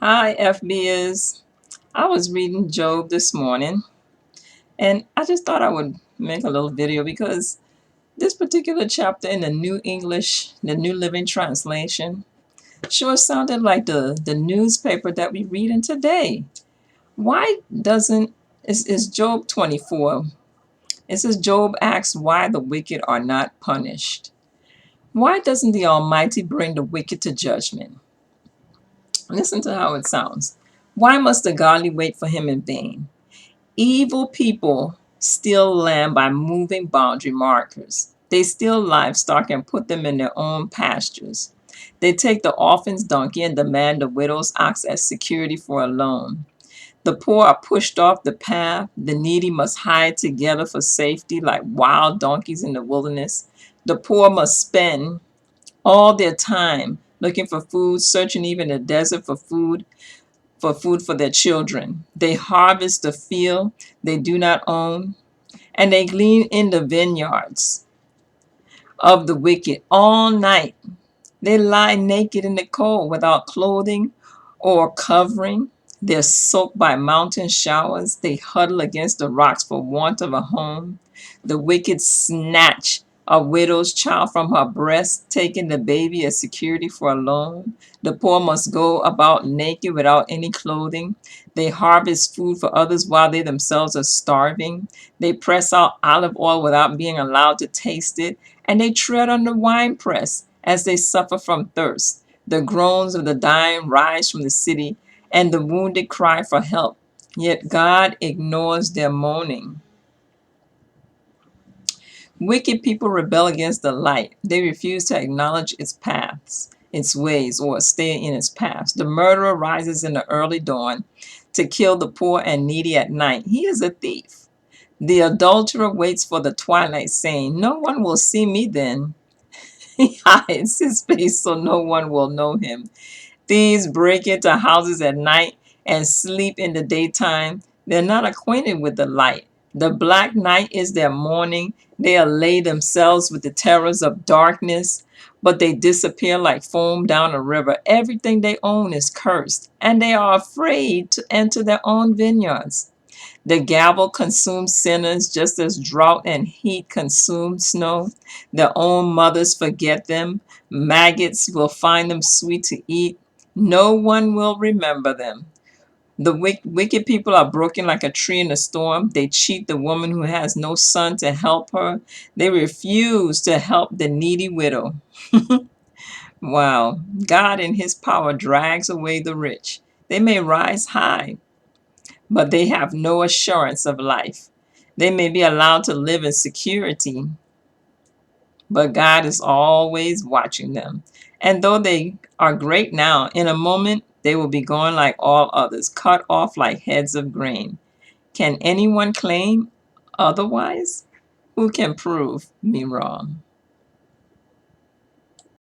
Hi, FBs. I was reading Job this morning, and I just thought I would make a little video because this particular chapter in the New English, the New Living Translation, sure sounded like the newspaper that we read in today. Why doesn't, is Job 24? It says, Job asks why the wicked are not punished. Why doesn't the Almighty bring the wicked to judgment? Listen to how it sounds. Why must the godly wait for him in vain? Evil people steal land by moving boundary markers. They steal livestock and put them in their own pastures. They take the orphan's donkey and demand the widow's ox as security for a loan. The poor are pushed off the path. The needy must hide together for safety like wild donkeys in the wilderness. The poor must spend all their time looking for food, searching even the desert for food for their children. They harvest the field they do not own, and they glean in the vineyards of the wicked all night. They lie naked in the cold without clothing or covering. They're soaked by mountain showers. They huddle against the rocks for want of a home. The wicked snatch a widow's child from her breast, taking the baby as security for a loan. The poor must go about naked without any clothing. They harvest food for others while they themselves are starving. They press out olive oil without being allowed to taste it, and they tread on the winepress as they suffer from thirst. The groans of the dying rise from the city, and the wounded cry for help. Yet God ignores their moaning. Wicked people rebel against the light. They refuse to acknowledge its paths, its ways, or stay in its paths. The murderer rises in the early dawn to kill the poor and needy at night. He is a thief. The adulterer waits for the twilight, saying, "No one will see me then." He hides his face so no one will know him. Thieves break into houses at night and sleep in the daytime. They're not acquainted with the light. The black night is their morning. They allay themselves with the terrors of darkness, but they disappear like foam down a river. Everything they own is cursed, and they are afraid to enter their own vineyards. The gavel consumes sinners just as drought and heat consume snow. Their own mothers forget them. Maggots will find them sweet to eat. No one will remember them. The wicked people are broken like a tree in a storm. They cheat the woman who has no son to help her. They refuse to help the needy widow. Wow. God in his power drags away the rich. They may rise high, but they have no assurance of life. They may be allowed to live in security, but God is always watching them. And though they are great now, in a moment they will be gone like all others, cut off like heads of grain. Can anyone claim otherwise? Who can prove me wrong?